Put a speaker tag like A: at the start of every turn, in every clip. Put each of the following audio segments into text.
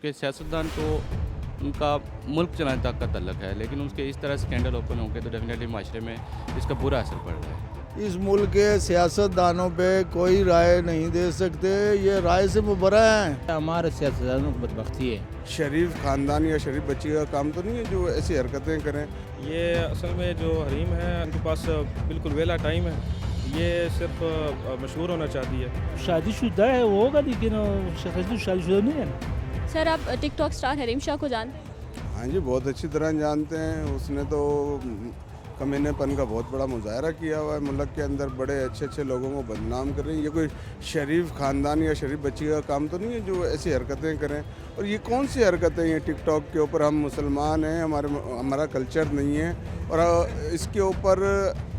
A: कि सियासतदान तो उनका मुल्क चलाने तक का तल्लक है, लेकिन उसके इस तरह स्कैंडल ओपन हो गए तो डेफिनेटली माशरे में इसका बुरा असर पड़ रहा है।
B: इस मुल्क के सियासतदानों पे कोई राय नहीं दे सकते, ये राय से मुबर्रा हैं।
C: हमारे सियासतदानों की बदबख्ती है।
D: शरीफ ख़ानदान या शरीफ बच्ची का काम तो नहीं है जो ऐसी हरकतें करें।
E: ये असल में जो हरीम है उनके पास बिल्कुल वेला टाइम है, ये सिर्फ मशहूर होना चाहती है।
C: शादीशुदा है वो होगा, लेकिन शादीशुदा नहीं है।
F: सर आप टिकटॉक स्टार हरीम शाह को जानते हैं?
D: हाँ जी, बहुत अच्छी तरह जानते हैं। उसने तो कमीनेपन का बहुत बड़ा मुजाहरा किया हुआ है मुल्क के अंदर, बड़े अच्छे अच्छे लोगों को बदनाम कर रही हैं। ये कोई शरीफ ख़ानदान या शरीफ बच्ची का काम तो नहीं है जो ऐसी हरकतें करें। और ये कौन सी हरकतें हैं टिकटॉक के ऊपर? हम मुसलमान हैं, हमारा कल्चर नहीं है, और इसके ऊपर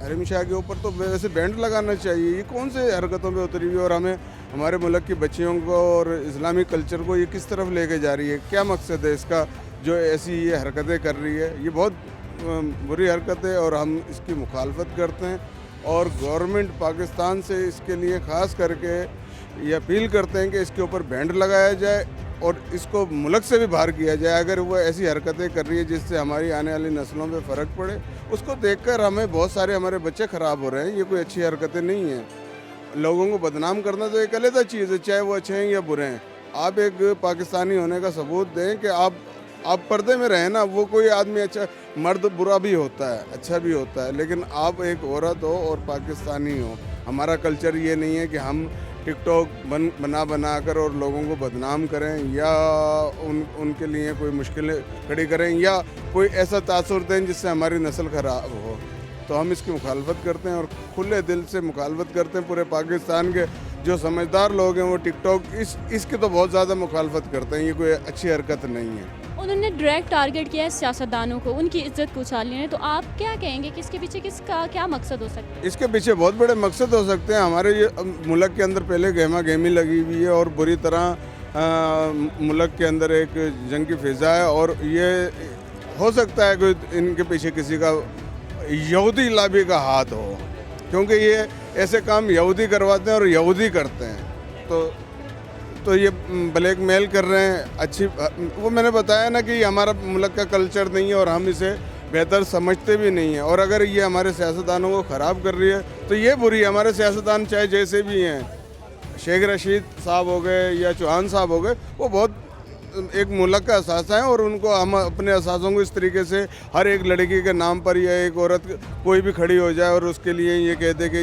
D: हरीम शाह के ऊपर तो वैसे बैंड लगाना चाहिए। ये कौन से हरकतों पे उतरी हुई, और हमें हमारे मुल्क की बच्चियों को और इस्लामिक कल्चर को ये किस तरफ लेके जा रही है? क्या मकसद है इसका जो ऐसी ये हरकतें कर रही है? ये बहुत बुरी हरकत है और हम इसकी मुखालफत करते हैं, और गवर्नमेंट पाकिस्तान से इसके लिए ख़ास करके ये अपील करते हैं कि इसके ऊपर बैंड लगाया जाए और इसको मुल्क से भी बाहर किया जाए। अगर वो ऐसी हरकतें कर रही है जिससे हमारी आने वाली नस्लों पे फ़र्क पड़े, उसको देखकर हमें बहुत सारे हमारे बच्चे ख़राब हो रहे हैं। ये कोई अच्छी हरकतें नहीं हैं। लोगों को बदनाम करना तो एक अलग चीज़ है, चाहे वो अच्छे हैं या बुरे हैं। आप एक पाकिस्तानी होने का सबूत दें कि आप पर्दे में रहें ना। वो कोई आदमी अच्छा, मर्द बुरा भी होता है, अच्छा भी होता है, लेकिन आप एक औरत हो और पाकिस्तानी हो। हमारा कल्चर ये नहीं है कि हम टिकटॉक बना कर और लोगों को बदनाम करें या उनके लिए कोई मुश्किलें खड़ी करें या कोई ऐसा तासुर दें जिससे हमारी नस्ल ख़राब हो। तो हम इसकी मुखालफत करते हैं और खुले दिल से मुखालफत करते हैं। पूरे पाकिस्तान के जो समझदार लोग हैं वो टिकटॉक इसकी तो बहुत ज़्यादा मुखालफत करते हैं। ये कोई अच्छी हरकत नहीं है।
F: उन्होंने डायरेक्ट टारगेट किया है सियासतदानों को, उनकी इज्जत को उछालने है, तो आप क्या कहेंगे कि इसके पीछे किसका क्या मकसद हो सकता है?
D: इसके पीछे बहुत बड़े मकसद हो सकते हैं। हमारे ये मुल्क के अंदर पहले गहमा गहमी लगी हुई है और बुरी तरह मुल्क के अंदर एक जंग की फ़िज़ा है, और ये हो सकता है कि इनके पीछे किसी का यहूदी लाबी का हाथ हो, क्योंकि ये ऐसे काम यहूदी करवाते हैं और यहूदी करते हैं। तो ये ब्लैक मेल कर रहे हैं। अच्छी वो मैंने बताया ना कि ये हमारा मुल्क का कल्चर नहीं है और हम इसे बेहतर समझते भी नहीं हैं। और अगर ये हमारे सियासतदानों को ख़राब कर रही है तो ये बुरी है। हमारे सियासतदान चाहे जैसे भी हैं, शेख रशीद साहब हो गए या चौहान साहब हो गए, वो बहुत एक मुल्क का असासा है, और उनको हम अपने असासों को इस तरीके से हर एक लड़की के नाम पर या एक औरत कोई भी खड़ी हो जाए और उसके लिए ये कह दे कि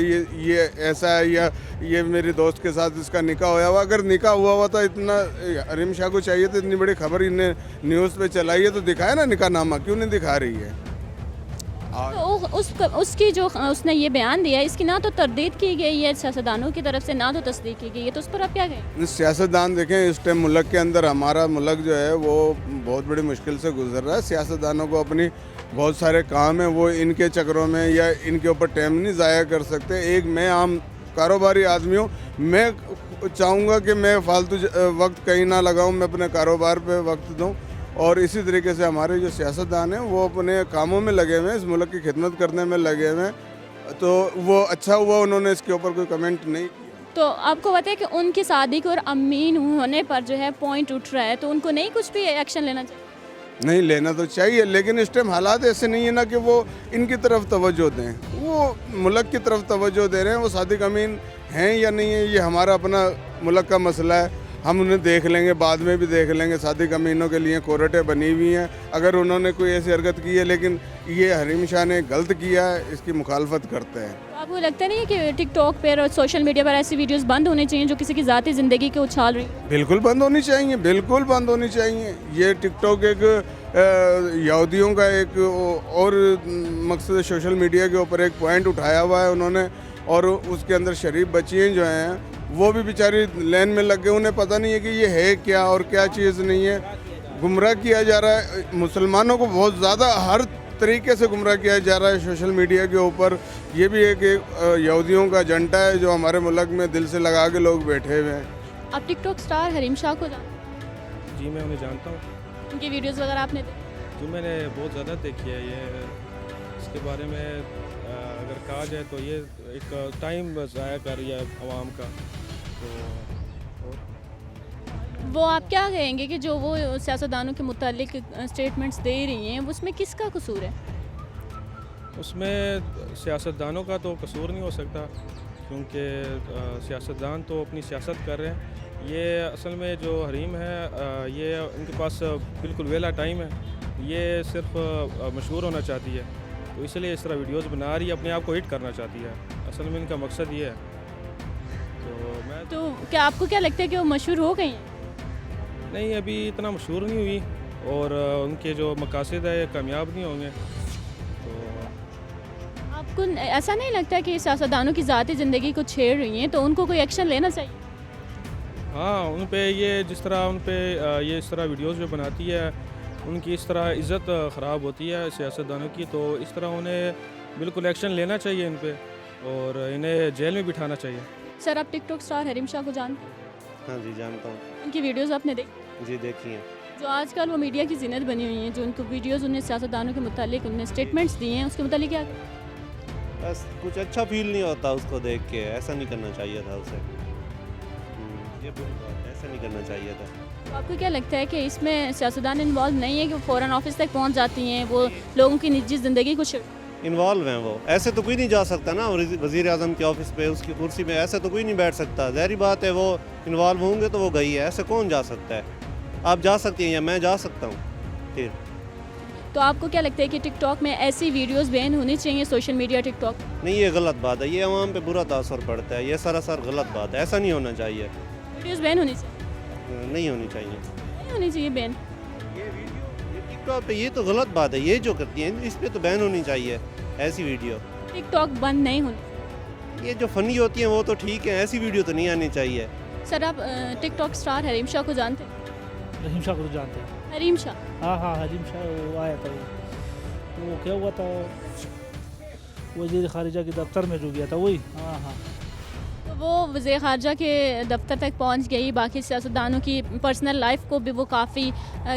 D: ये ऐसा है या ये मेरी दोस्त के साथ इसका निकाह होया हुआ। अगर निकाह हुआ हुआ तो इतना हरीम शाह को चाहिए तो इतनी बड़ी खबर इन्हें न्यूज़ पे चलाई है तो दिखाए ना निकाह नामा, क्यों नहीं दिखा रही है?
F: तो उसकी जो उसने ये बयान दिया, इसकी ना तो तरदीद की गई है सियासतदानों की तरफ से, ना तो तस्दीक की गई है, तो उस पर आप क्या कहें?
D: सियासतदान देखें, इस टाइम मुल्क के अंदर हमारा मुल्क जो है वो बहुत बड़ी मुश्किल से गुजर रहा है। सियासतदानों को अपनी बहुत सारे काम हैं, वो इनके चक्रों में या इनके ऊपर टाइम नहीं ज़ाया कर सकते। एक मैं आम कारोबारी आदमी हूँ, मैं चाहूँगा कि मैं फालतू वक्त कहीं ना लगाऊँ, मैं अपने कारोबार पर वक्त दूँ। और इसी तरीके से हमारे जो सियासतदान हैं वो अपने कामों में लगे हुए हैं, इस मुल्क की खिदमत करने में लगे हुए हैं। तो वो अच्छा हुआ उन्होंने इसके ऊपर कोई कमेंट नहीं किया।
F: तो आपको पता है कि उनकी सादिक और अमीन होने पर जो है पॉइंट उठ रहा है, तो उनको नहीं कुछ भी एक्शन लेना चाहिए?
D: नहीं, लेना तो चाहिए, लेकिन इस टाइम हालात ऐसे नहीं है ना कि वो इनकी तरफ तवज्जो दें। वो मुल्क की तरफ तवज्जो दे रहे हैं। वो सादिक अमीन हैं या नहीं है, ये हमारा अपना मुल्क का मसला है, हम उन्हें देख लेंगे, बाद में भी देख लेंगे। सादिक अमीनों के लिए कोर्टें बनी हुई हैं। अगर उन्होंने कोई ऐसी हरकत की है, लेकिन ये हरीम शाह ने गलत किया है, इसकी मुखालफत करते हैं।
F: तो आपको लगता नहीं है कि टिकटॉक पर और सोशल मीडिया पर ऐसी वीडियोस बंद होनी चाहिए जो किसी की ज़ाती ज़िंदगी को उछाल रही?
D: बिल्कुल बंद होनी चाहिए, बिल्कुल बंद होनी चाहिए। ये टिकटॉक एक यहूदियों का एक और मकसद सोशल मीडिया के ऊपर एक पॉइंट उठाया हुआ है उन्होंने, और उसके अंदर शरीफ बच्चियाँ जो हैं वो भी बेचारी लाइन में लग गए। उन्हें पता नहीं है कि ये है क्या और क्या चीज़ नहीं है। गुमराह किया जा रहा है मुसलमानों को, बहुत ज़्यादा हर तरीके से गुमराह किया जा रहा है सोशल मीडिया के ऊपर। ये भी एक यहूदियों का एजेंडा है जो हमारे मुल्क में दिल से लगा के लोग बैठे हुए हैं।
F: आप टिकटॉक स्टार हरीम शाह को जानते हैं?
E: जी मैं उन्हें जानता हूँ।
F: उनकी वीडियोस वगैरह आपने देखी?
E: जी मैंने बहुत ज़्यादा देखी है। ये इसके बारे में अगर कहा जाए तो ये एक टाइम ज़ाया कर रही है आवाम का। तो
F: وہ آپ کیا کہیں گے کہ جو وہ سیاستدانوں کے متعلق اسٹیٹمنٹس دے رہی ہیں اس میں کس کا قصور ہے؟
E: اس میں سیاستدانوں کا تو قصور نہیں ہو سکتا، کیونکہ سیاستدان تو اپنی سیاست کر رہے ہیں. یہ اصل میں جو حریم ہے یہ ان کے پاس بالکل ویلا ٹائم ہے. یہ صرف مشہور ہونا چاہتی ہے، تو اس لیے اس طرح ویڈیوز بنا رہی ہے، اپنے آپ کو ہٹ کرنا چاہتی ہے. اصل میں ان کا مقصد یہ ہے.
F: تو کیا آپ کو کیا لگتا ہے کہ وہ مشہور ہو گئی ہیں؟
E: نہیں، ابھی اتنا مشہور نہیں ہوئی، اور ان کے جو مقاصد ہے کامیاب نہیں ہوں گے. تو
F: آپ کو ایسا نہیں لگتا کہ سیاستدانوں کی ذاتی زندگی کو چھیڑ رہی ہیں تو ان کو کوئی ایکشن لینا چاہیے؟
E: ہاں، ان پہ یہ جس طرح ان پہ یہ اس طرح ویڈیوز جو بناتی ہے، ان کی اس طرح عزت خراب ہوتی ہے سیاستدانوں کی، تو اس طرح انہیں بالکل ایکشن لینا چاہیے ان پہ، اور انہیں جیل میں بٹھانا چاہیے.
F: سر، آپ ٹک ٹاک اسٹار حریم شاہ کو جانتے ہیں؟
G: ہاں جی، جانتا ہوں.
F: ان کی ویڈیوز آپ نے دیکھی؟
G: جی دیکھی ہیں.
F: جو آج کل وہ میڈیا کی زینت بنی ہوئی ہیں، جو ان کو ویڈیوز انہیں سیاستدانوں کے متعلق انہیں اسٹیٹمنٹس دیے ہیں، اس کے متعلق کیا کہیں؟
G: بس کچھ اچھا فیل نہیں ہوتا اس کو دیکھ کے. ایسا نہیں کرنا چاہیے تھا اسے. یہ بری بات ہے، ایسا نہیں کرنا چاہیے تھا.
F: تو آپ کو کیا لگتا ہے کہ اس میں سیاستدان انوالو نہیں ہے کہ وہ فوراً آفس تک پہنچ جاتی ہیں، وہ لوگوں کی نجی زندگی کو
G: انوالو ہیں وہ. ایسے تو کوئی نہیں جا سکتا نا وزیر اعظم کے آفس پہ، اس کی کرسی پہ ایسے تو کوئی نہیں بیٹھ سکتا. ظاہری بات ہے وہ انوالو ہوں گے تو وہ گئی ہے. ایسے کون جا سکتا ہے؟ آپ جا سکتی ہیں یا میں جا سکتا ہوں؟ پھر
F: تو آپ کو کیا لگتا ہے کہ ٹک ٹاک میں ایسی ویڈیوز بین ہونی چاہیے، سوشل میڈیا ٹک ٹاک؟
G: نہیں، یہ غلط بات ہے. یہ عوام پہ برا تاثر پڑتا ہے. یہ سراسر غلط بات ہے. ایسا نہیں ہونا چاہیے.
F: ویڈیوز بین ہونی چاہیے؟
G: نہیں ہونی چاہیے.
F: نہیں ہونی چاہیے بین.
G: یہ ویڈیو یہ ٹک ٹاک پہ یہ تو غلط بات ہے. یہ جو کرتی ہیں اس پہ تو بین ہونی چاہیے ایسی ویڈیو.
F: ٹک ٹاک بند نہیں ہونی.
G: یہ جو فنی ہوتی ہیں وہ تو ٹھیک ہے، ایسی ویڈیو تو نہیں آنی چاہیے.
F: سر، آپ ٹک ٹاک اسٹار حریم شاہ کو جانتے ہیں؟
C: رحیم شاہ کو تو جانتے ہیں.
F: حریم شاہ؟
C: ہاں ہاں، حریم شاہ وہ آیا تھا. وہ کیا ہوا تھا، وزیر خارجہ کے دفتر میں جو گیا تھا وہی. ہاں ہاں.
F: تو وہ وزیر خارجہ کے دفتر تک پہنچ گئی، باقی سیاستدانوں کی پرسنل لائف کو بھی وہ کافی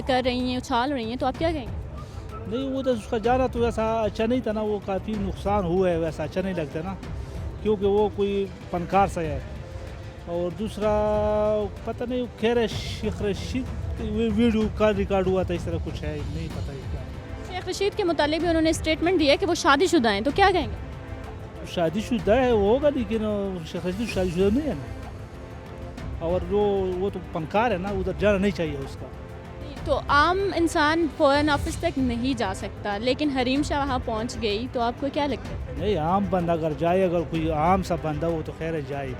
F: کر رہی ہیں، اچھال رہی ہیں، تو آپ کیا کہیں گے؟
C: نہیں، وہ تو اس کا جانا تو ویسا اچھا نہیں تھا نا. وہ کافی نقصان ہوا ہے، ویسا اچھا نہیں لگتا نا، کیونکہ وہ کوئی فنکار سا ہے. اور دوسرا پتہ نہیں، خیر ہے شیخ رشید ویڈیو کا ریکارڈ ہوا تھا، اس طرح کچھ ہے، نہیں پتہ ہے کیا.
F: شیخ رشید کے متعلق بھی انہوں نے اسٹیٹمنٹ دیا کہ وہ شادی شدہ ہیں، تو کیا کہیں گے؟
C: شادی شدہ ہے وہ ہوگا، لیکن شیخ رشید شادی شدہ نہیں ہے نا. اور وہ تو فنکار ہے نا، ادھر جانا نہیں چاہیے اس کا.
F: تو عام انسان فورن آفس تک نہیں جا سکتا، لیکن حریم شاہ وہاں پہنچ گئی، تو آپ کو کیا لگتا ہے؟
C: نہیں، عام بندہ اگر جائے، اگر کوئی عام سا بندہ وہ تو خیر ہے جائے،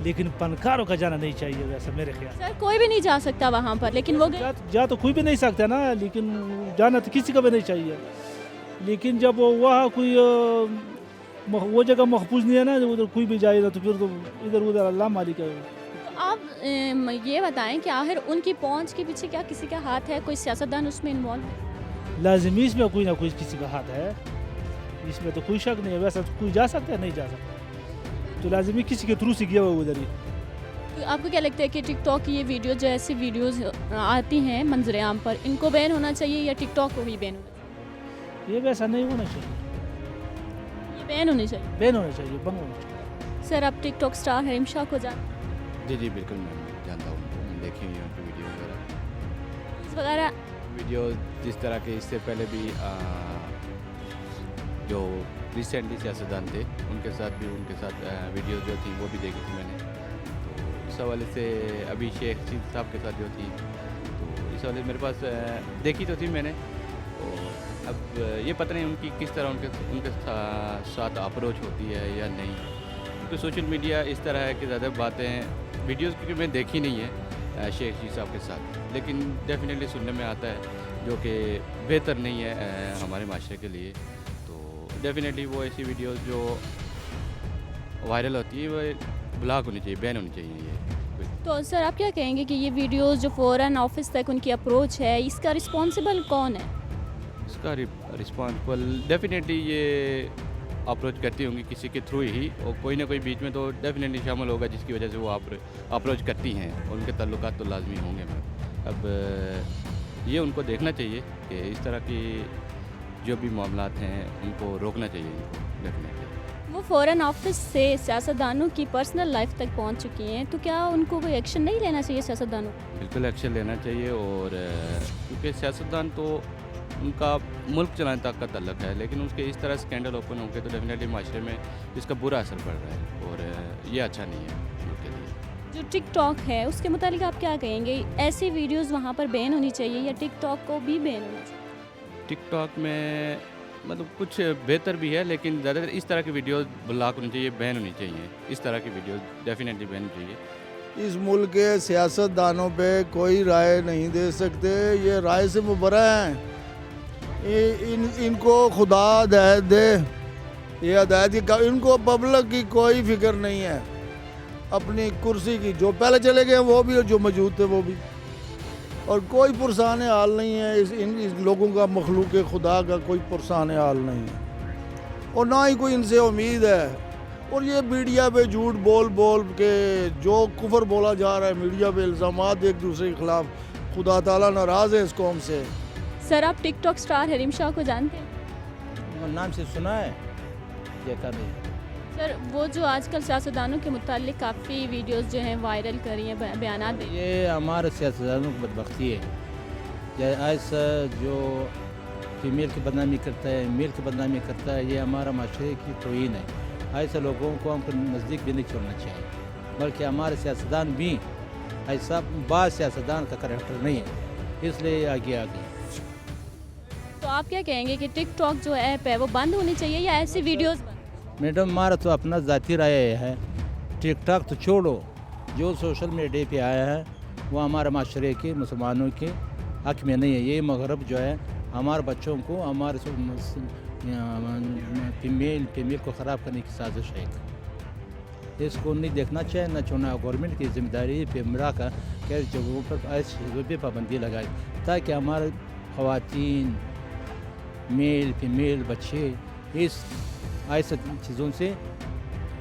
C: لیکن فنکاروں کا جانا نہیں چاہیے ویسے میرے خیال.
F: سر، کوئی بھی نہیں جا سکتا وہاں پر، لیکن وہ
C: جا تو کوئی بھی نہیں سکتا نا، لیکن جانا تو کسی کا بھی نہیں چاہیے. لیکن جب وہاں کوئی وہ جگہ محفوظ نہیں ہے نا، ادھر کوئی بھی جائے گا تو پھر تو ادھر ادھر اللہ مالک ہے.
F: آپ یہ بتائیں کہ آخر ان کی پہنچ کے پیچھے کیا کسی کا ہاتھ ہے؟ کوئی سیاستدان اس میں انوالو ہے؟
C: لازمی اس میں کوئی نہ کوئی کسی کا ہاتھ ہے، اس میں تو کوئی شک نہیں ہے. ویسا تو کوئی جا سکتا ہے، نہیں جا سکتا، تو لازمی کسی کے تھرو سے گیا ہوا ادھر ہی.
F: آپ کو کیا لگتا ہے کہ ٹک ٹاک کی یہ ویڈیو جو ایسی ویڈیوز آتی ہیں منظر عام پر، ان کو بین ہونا چاہیے یا ٹک ٹاک کو ہی بین ہونا چاہیے؟
C: یہ ویسا نہیں ہونا چاہیے.
F: یہ بین ہونی چاہیے.
C: بین ہونا چاہیے، بند ہونا چاہیے.
F: سر، آپ ٹک ٹاک اسٹار حریم شاہ کو جانتے ہیں؟
A: جی بالکل، میں جانتا ہوں. میں دیکھی ہوئی ہیں ان کی ویڈیو
F: وغیرہ.
A: ویڈیو جس طرح کے اس سے پہلے بھی جو ریسنٹلی سیاستدان تھے ان کے ساتھ ویڈیوز جو تھی وہ بھی دیکھی تھی میں نے. تو اس حوالے سے ابھی شیخ رشید صاحب کے ساتھ جو تھی، تو اس حوالے سے میرے پاس دیکھی تو تھی میں نے. اور اب یہ پتہ نہیں ان کی کس طرح ان کے ساتھ اپروچ ہوتی ہے یا نہیں، کیونکہ سوشل میڈیا اس طرح ہے کہ زیادہ باتیں ویڈیوز کیونکہ میں دیکھی نہیں ہے شیخ رشید صاحب کے ساتھ، لیکن ڈیفینیٹلی سننے میں آتا ہے جو کہ بہتر نہیں ہے ہمارے معاشرے کے لیے. تو ڈیفینیٹلی وہ ایسی ویڈیوز جو وائرل ہوتی ہے وہ بلاک ہونی چاہیے، بین ہونی چاہیے. یہ
F: تو سر، آپ کیا کہیں گے کہ یہ ویڈیوز جو فوراً آفس تک ان کی اپروچ ہے، اس کا رسپانسبل کون ہے؟
A: اس کا رسپانسبل ڈیفینیٹلی یہ اپروچ کرتی ہوں گی کسی کے تھرو ہی، اور کوئی نہ کوئی بیچ میں تو ڈیفینیٹلی شامل ہوگا جس کی وجہ سے وہ اپروچ کرتی ہیں، اور ان کے تعلقات تو لازمی ہوں گے. اب یہ ان کو دیکھنا چاہیے کہ اس طرح کی جو بھی معاملات ہیں ان کو روکنا چاہیے ان کو ڈیفینیٹلی.
F: वो फ़ौरन ऑफिस से सियासतदानों की पर्सनल लाइफ तक पहुंच चुकी हैं, तो क्या उनको कोई एक्शन नहीं लेना चाहिए सियासतदानों को?
A: बिल्कुल एक्शन लेना चाहिए। और क्योंकि सियासतदान तो उनका मुल्क चलाने तक का तल्लक है, लेकिन उसके इस तरह स्कैंडल ओपन होंगे तो डेफिनेटली माशरे में इसका बुरा असर पड़ रहा है और ये अच्छा नहीं है मुल्क के लिए।
F: जो टिकटॉक है उसके मुतालिक आप क्या कहेंगे? ऐसी वीडियोस वहाँ पर बैन होनी चाहिए या टिकटॉक को भी बैन होना चाहिए?
A: टिकटॉक में मतलब कुछ बेहतर भी है, लेकिन ज़्यादातर इस तरह की वीडियो ब्लॉक होनी चाहिए, बैन होनी चाहिए। इस तरह की वीडियो डेफिनेटली बैन होनी चाहिए।
B: इस मुल्क के सियासतदानों पे कोई राय नहीं दे सकते, ये राय से मुबर्रा हैं। इनको खुदा हदायत दे, ये हदायत इनको पब्लिक की कोई फिक्र नहीं है, अपनी कुर्सी की। जो पहले चले गए वो भी और जो मौजूद थे वो भी, और कोई पुरसान हाल नहीं है। इस लोगों का, मखलूक खुदा का कोई पुरसान हाल नहीं है और ना ही कोई इनसे उम्मीद है। और ये मीडिया पे झूठ बोल बोल के जो कुफर बोला जा रहा है, मीडिया पे इल्ज़ामात एक दूसरे के ख़िलाफ़, खुदा ताला नाराज़ है इस कौम से।
F: सर, आप टिकटॉक स्टार हरीम शाह को जानते हैं?
H: नाम से सुना है, देखा नहीं।
F: सर, वो जो आजकल सियासतदानों के मुतालिक काफ़ी वीडियोस जो हैं वायरल कर रही हैं, बयानात दे रही हैं।
H: ये हमारे सियासतदानों की बदबख्ती है। ऐसा जो फीमेल की बदनामी करता है, मेल की बदनामी करता है, ये हमारा माशरे की तौहीन है। ऐसे लोगों को हमको नज़दीक भी नहीं छोड़ना चाहिए, बल्कि हमारे सियासतदान भी ऐसा बाज़ सियासतदान का करैक्टर नहीं है, इसलिए आगे आ गए।
F: तो आप क्या कहेंगे कि टिकटॉक जो ऐप है वो बंद होनी चाहिए या ऐसी वीडियोस?
H: मैडम, हमारा तो अपना ज़ाती राय है, टिकटॉक तो छोड़ो, जो सोशल मीडिया पे आया है वो हमारे माशरे के मुसलमानों के हक़ में नहीं है। ये मगरब जो है हमारे बच्चों को, हमारे फीमेल को ख़राब करने की साजिश है। इसको नहीं देखना चाहिए, न छोड़ना। गवर्नमेंट की जिम्मेदारी पे मिला कर कैसे जगहों पर ऐसी चीज़ों पर पाबंदी लगाए ताकि हमारे ख़वातीन, मेल फीमेल बच्चे इस ऐसे चीज़ों से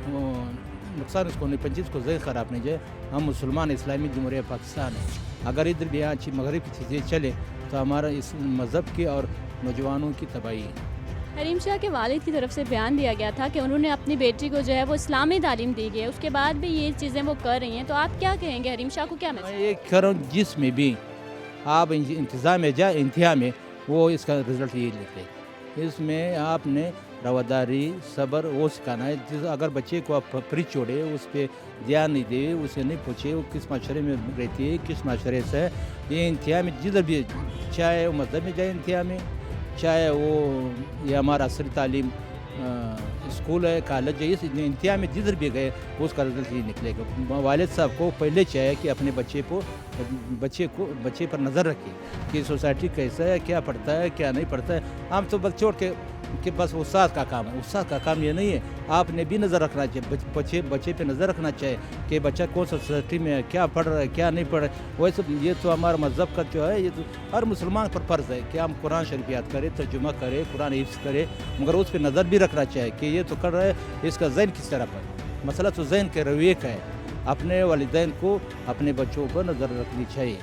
H: नुकसान उसको नहीं पहुंचे, इसको ज़्यादा ख़राब नहीं जाए। हम मुसलमान इस्लामी जमहूरिया पाकिस्तान है, अगर इधर भी यहाँ मगरब की चीज़ें चले तो हमारा इस मज़हब की और नौजवानों की तबाही है।
F: हरीम शाह के वालिद की तरफ से बयान दिया गया था कि उन्होंने अपनी बेटी को जो है वो इस्लामी तालीम दी गई है, उसके बाद भी ये चीज़ें वो कर रही हैं, तो आप क्या कहेंगे? हरीम शाह को क्या
H: मैं
F: मैसेज?
H: ये कह रहा हूँ, जिसमें भी आप इंतज़ाम में जाए, इंतहा में वो इसका रिज़ल्ट ये निकले। इसमें आपने रवादारी, सब्र वो सिखाना है। जिस अगर बच्चे को आप फ्री छोड़े, उस पर ध्यान नहीं दे, उसे नहीं पूछे वो किस माशरे में रहती है, किस माशरे से, ये इंतहा में जिधर भी, चाहे वो मज़हब में जाए इंतहा में, चाहे वो ये हमारा असरी तालीम स्कूल है, कॉलेज है, इस इंतहा में जिधर भी गए उसका रिजल्ट ये निकलेगा। वालिद साहब को पहले चाहिए कि अपने बच्चे पर नज़र रखें कि सोसाइटी कैसा है, क्या पढ़ता है, क्या नहीं पढ़ता है। हम तो बस छोड़ के बस उस्ताद का काम है, उस्ताद का काम ये नहीं है। आपने भी नज़र रखना चाहिए, बच्चे पे नज़र रखना चाहिए कि बच्चा कौन सा सोसाइटी में है, क्या पढ़ रहा है, क्या नहीं पढ़ रहा है। वैसे ये तो हमारा मज़हब का जो है, ये तो हर मुसलमान पर फ़र्ज़ है कि हम कुरान शरीफ याद करें, तर्जुमा करें, कुरान हिफ्ज़ करें, मगर उस पर नज़र भी रखना चाहिए कि ये तो कर रहा है, इसका ज़हन किस तरह पर। मसला तो ज़हन के रवैये का है। अपने वालिदैन को अपने बच्चों पर नज़र रखनी चाहिए।